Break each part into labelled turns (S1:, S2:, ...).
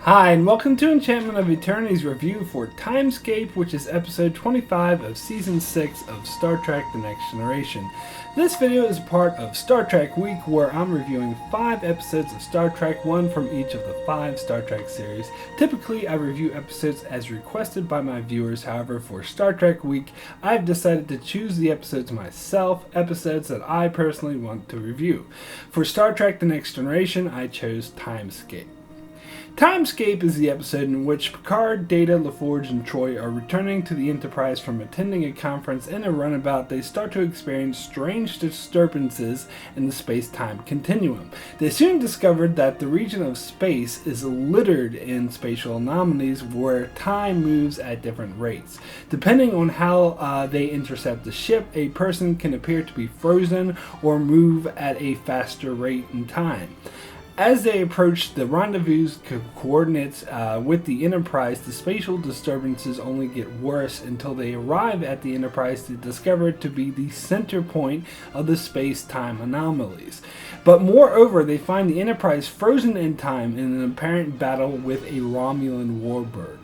S1: Hi, and welcome to Enchantment of Eternity's review for Timescape, which is episode 25 of Season 6 of Star Trek The Next Generation. This video is part of Star Trek Week, where I'm reviewing 5 episodes of Star Trek, one from each of the 5 Star Trek series. Typically, I review episodes as requested by my viewers. However, for Star Trek Week, I've decided to choose the episodes myself, episodes that I personally want to review. For Star Trek The Next Generation, I chose Timescape. Timescape is the episode in which Picard, Data, LaForge, and Troy are returning to the Enterprise from attending a conference. In a runabout, they start to experience strange disturbances in the space-time continuum. They soon discovered that the region of space is littered in spatial anomalies where time moves at different rates. Depending on how they intercept the ship, a person can appear to be frozen or move at a faster rate in time. As they approach the rendezvous coordinates with the Enterprise, the spatial disturbances only get worse until they arrive at the Enterprise to discover it to be the center point of the space-time anomalies. But moreover, they find the Enterprise frozen in time in an apparent battle with a Romulan warbird.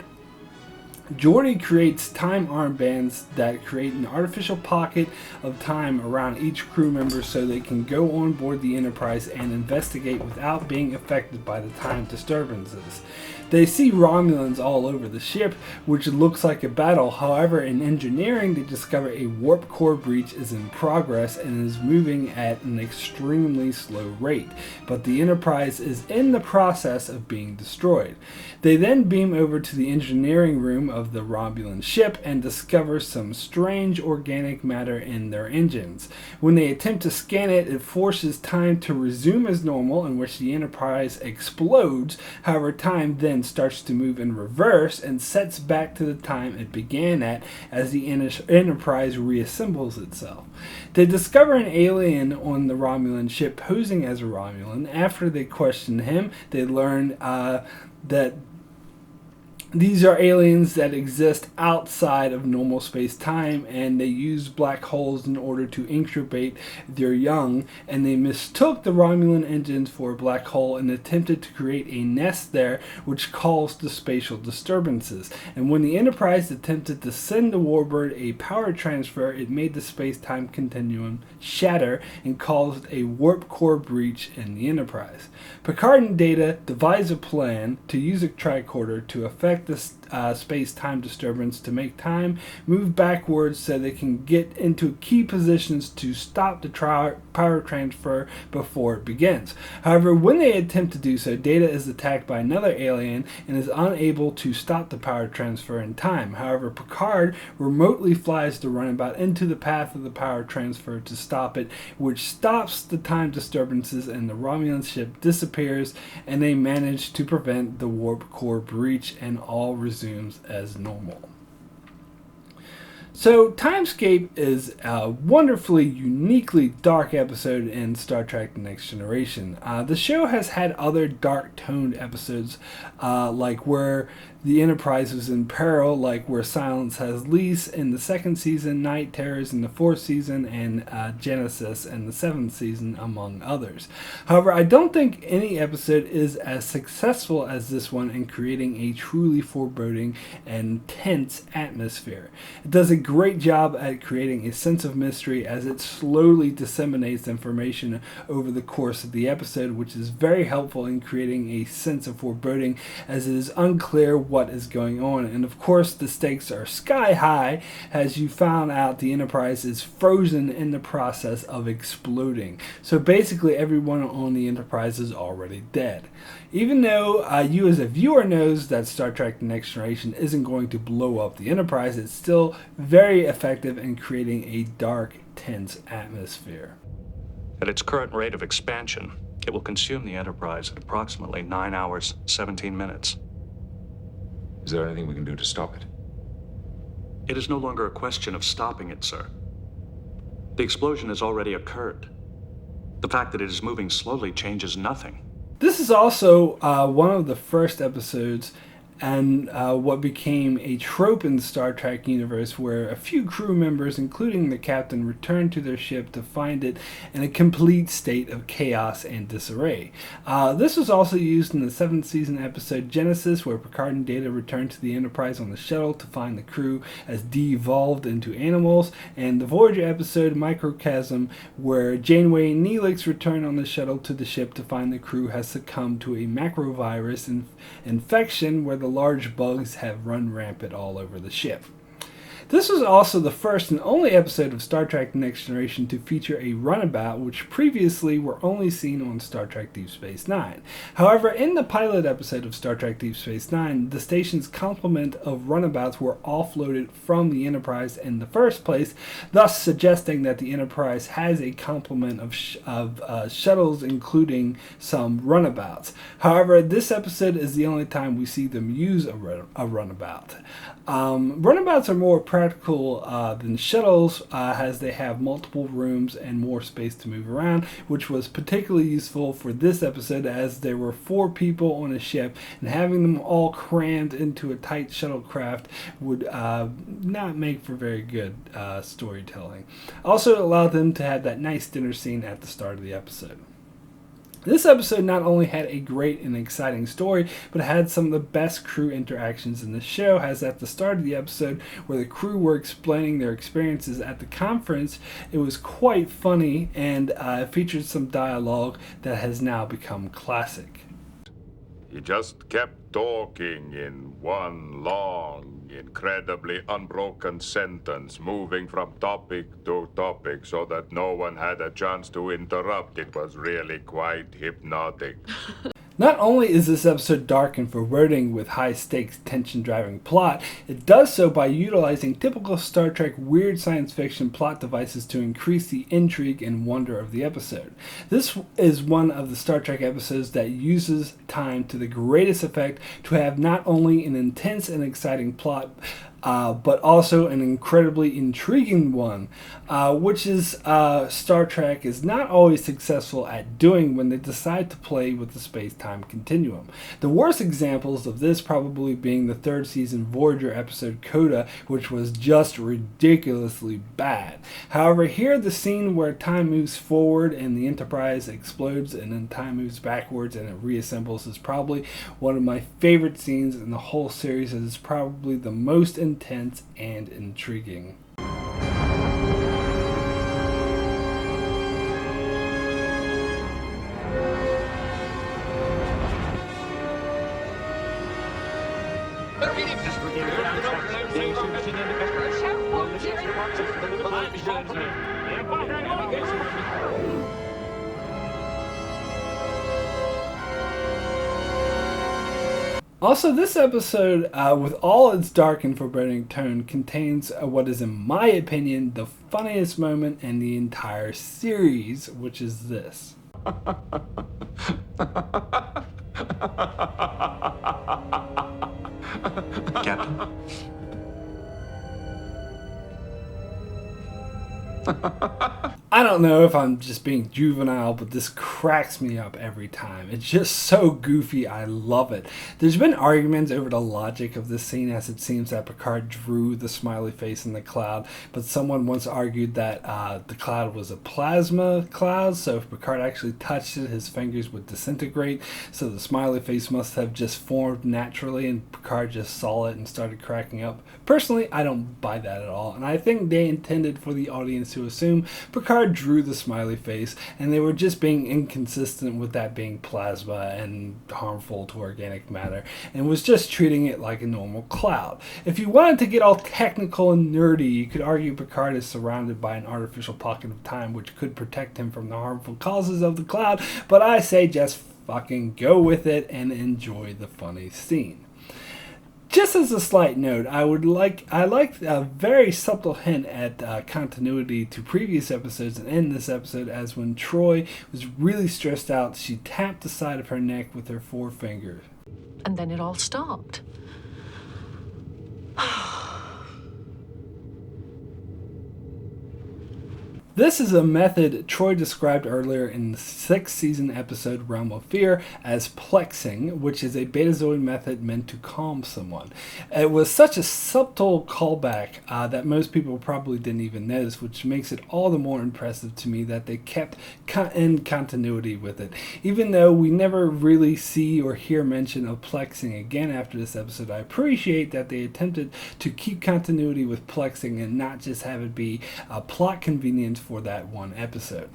S1: Geordi creates time armbands that create an artificial pocket of time around each crew member so they can go on board the Enterprise and investigate without being affected by the time disturbances. They see Romulans all over the ship, which looks like a battle. However, in engineering, they discover a warp core breach is in progress and is moving at an extremely slow rate, but the Enterprise is in the process of being destroyed. They then beam over to the engineering room of the Romulan ship and discover some strange organic matter in their engines. When they attempt to scan it, it forces time to resume as normal, in which the Enterprise explodes. However, time then starts to move in reverse and sets back to the time it began at as the Enterprise reassembles itself. They discover an alien on the Romulan ship posing as a Romulan. After they question him, they learn that these are aliens that exist outside of normal space-time, and they use black holes in order to incubate their young, and they mistook the Romulan engines for a black hole and attempted to create a nest there, which caused the spatial disturbances. And when the Enterprise attempted to send the warbird a power transfer, it made the space-time continuum shatter and caused a warp core breach in the Enterprise. Picard and Data devise a plan to use a tricorder to affect the space-time disturbance to make time move backwards so they can get into key positions to stop the power transfer before it begins. However, when they attempt to do so, Data is attacked by another alien and is unable to stop the power transfer in time. However, Picard remotely flies the runabout into the path of the power transfer to stop it, which stops the time disturbances, and the Romulan ship disappears, and they manage to prevent the warp core breach, and all resumes as normal. So, Timescape is a wonderfully, uniquely dark episode in Star Trek The Next Generation. The show has had other dark-toned episodes, like where the Enterprise was in peril, like where Silence Has Lease in the 2nd season, Night Terrors in the 4th season, and Genesis in the 7th season, among others. However, I don't think any episode is as successful as this one in creating a truly foreboding and tense atmosphere. It does a great job at creating a sense of mystery as it slowly disseminates information over the course of the episode, which is very helpful in creating a sense of foreboding as it is unclear what is going on. And of course, the stakes are sky high as you found out the Enterprise is frozen in the process of exploding. So basically everyone on the Enterprise is already dead. Even though you as a viewer knows that Star Trek The Next Generation isn't going to blow up the Enterprise, it's still very effective in creating a dark, tense atmosphere.
S2: At its current rate of expansion, it will consume the Enterprise at approximately 9 hours, 17 minutes.
S3: Is there anything we can do to stop it?
S2: It is no longer a question of stopping it, sir. The explosion has already occurred. The fact that it is moving slowly changes nothing.
S1: This is also one of the first episodes and what became a trope in the Star Trek universe, where a few crew members, including the captain, return to their ship to find it in a complete state of chaos and disarray. This was also used in the 7th season episode Genesis, where Picard and Data return to the Enterprise on the shuttle to find the crew as de-evolved into animals, and the Voyager episode Microcosm, where Janeway and Neelix return on the shuttle to the ship to find the crew has succumbed to a macrovirus infection where the large bugs have run rampant all over the ship. This was also the first and only episode of Star Trek The Next Generation to feature a runabout, which previously were only seen on Star Trek Deep Space Nine. However, in the pilot episode of Star Trek Deep Space Nine, the station's complement of runabouts were offloaded from the Enterprise in the first place, thus suggesting that the Enterprise has a complement of shuttles, including some runabouts. However, this episode is the only time we see them use a runabout. Runabouts are more practical than shuttles, as they have multiple rooms and more space to move around, which was particularly useful for this episode as there were 4 people on a ship, and having them all crammed into a tight shuttlecraft would not make for very good storytelling. Also, it allowed them to have that nice dinner scene at the start of the episode. This episode not only had a great and exciting story, but had some of the best crew interactions in the show, as at the start of the episode, where the crew were explaining their experiences at the conference, it was quite funny and featured some dialogue that has now become classic.
S4: He just kept talking in one long, incredibly unbroken sentence, moving from topic to topic so that no one had a chance to interrupt. It was really quite hypnotic.
S1: Not only is this episode dark and foreboding with high-stakes, tension-driving plot, it does so by utilizing typical Star Trek weird science fiction plot devices to increase the intrigue and wonder of the episode. This is one of the Star Trek episodes that uses time to the greatest effect to have not only an intense and exciting plot, but also an incredibly intriguing one, which is Star Trek is not always successful at doing when they decide to play with the space-time continuum. The worst examples of this probably being the 3rd season Voyager episode Coda, which was just ridiculously bad. However, here the scene where time moves forward and the Enterprise explodes and then time moves backwards and it reassembles is probably one of my favorite scenes in the whole series, and it's probably the most intense and intriguing. Also, this episode, with all its dark and foreboding tone, contains what is, in my opinion, the funniest moment in the entire series, which is this.
S2: Captain.
S1: I don't know if I'm just being juvenile, but this cracks me up every time. It's just so goofy, I love it. There's been arguments over the logic of this scene, as it seems that Picard drew the smiley face in the cloud, but someone once argued that the cloud was a plasma cloud, so if Picard actually touched it, his fingers would disintegrate, so the smiley face must have just formed naturally and Picard just saw it and started cracking up. Personally, I don't buy that at all, and I think they intended for the audience to assume Picard drew the smiley face, and they were just being inconsistent with that being plasma and harmful to organic matter, and was just treating it like a normal cloud. If you wanted to get all technical and nerdy, you could argue Picard is surrounded by an artificial pocket of time which could protect him from the harmful causes of the cloud, but I say just fucking go with it and enjoy the funny scene. Just as a slight note, I like a very subtle hint at continuity to previous episodes and in this episode, as when Troy was really stressed out, she tapped the side of her neck with her forefinger.
S5: And then it all stopped.
S1: This is a method Troy described earlier in the 6th season episode Realm of Fear as plexing, which is a betazoid method meant to calm someone. It was such a subtle callback that most people probably didn't even notice, which makes it all the more impressive to me that they kept in continuity with it. Even though we never really see or hear mention of plexing again after this episode, I appreciate that they attempted to keep continuity with plexing and not just have it be a plot convenience for that one episode.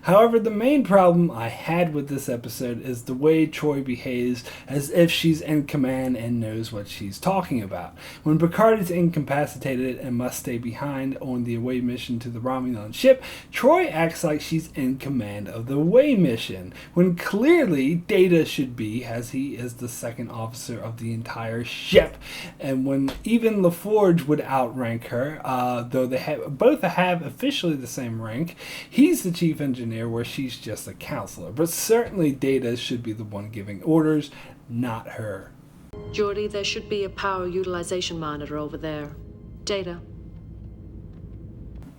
S1: However, the main problem I had with this episode is the way Troy behaves as if she's in command and knows what she's talking about. When Picard is incapacitated and must stay behind on the away mission to the Romulan ship, Troy acts like she's in command of the away mission, when clearly Data should be, as he is the second officer of the entire ship. And when even LaForge would outrank her, though they both have officially the same rank, he's the chief engineer where she's just a counselor. But certainly Data should be the one giving orders, not her.
S5: Geordi, there should be a power utilization monitor over there. Data.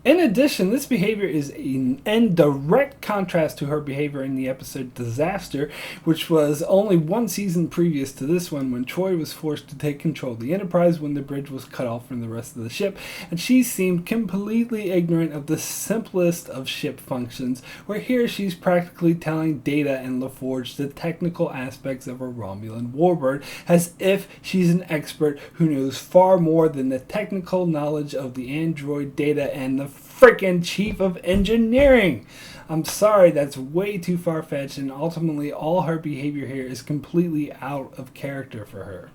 S1: In addition, this behavior is in direct contrast to her behavior in the episode Disaster, which was only one season previous to this one, when Troy was forced to take control of the Enterprise when the bridge was cut off from the rest of the ship, and she seemed completely ignorant of the simplest of ship functions, where here she's practically telling Data and LaForge the technical aspects of a Romulan warbird, as if she's an expert who knows far more than the technical knowledge of the android Data and the frickin' chief of engineering. I'm sorry, that's way too far-fetched, and ultimately all her behavior here is completely out of character for her.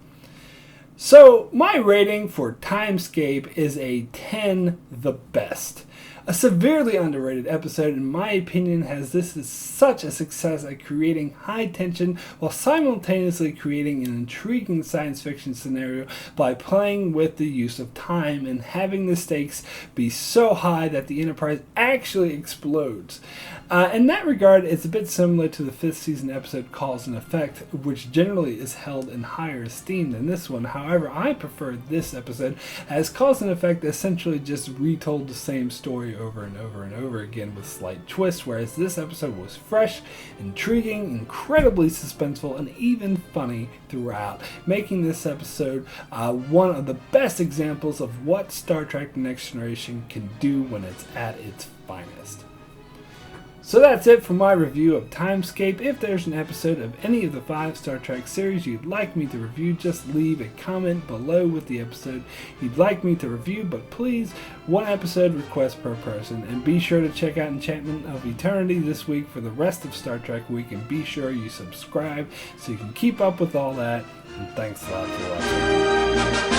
S1: So my rating for Timescape is a 10 the best. A severely underrated episode, in my opinion, as this is such a success at creating high tension while simultaneously creating an intriguing science fiction scenario by playing with the use of time and having the stakes be so high that the Enterprise actually explodes. In that regard, it's a bit similar to the 5th season episode Cause and Effect, which generally is held in higher esteem than this one. However, I prefer this episode, as Cause and Effect essentially just retold the same story over and over and over again with slight twists, whereas this episode was fresh, intriguing, incredibly suspenseful, and even funny throughout, making this episode one of the best examples of what Star Trek The Next Generation can do when it's at its finest. So that's it for my review of Timescape. If there's an episode of any of the 5 Star Trek series you'd like me to review, just leave a comment below with the episode you'd like me to review, but please, 1 episode request per person. And be sure to check out Enchantment of Eternity this week for the rest of Star Trek Week, and be sure you subscribe so you can keep up with all that. And thanks a lot for watching.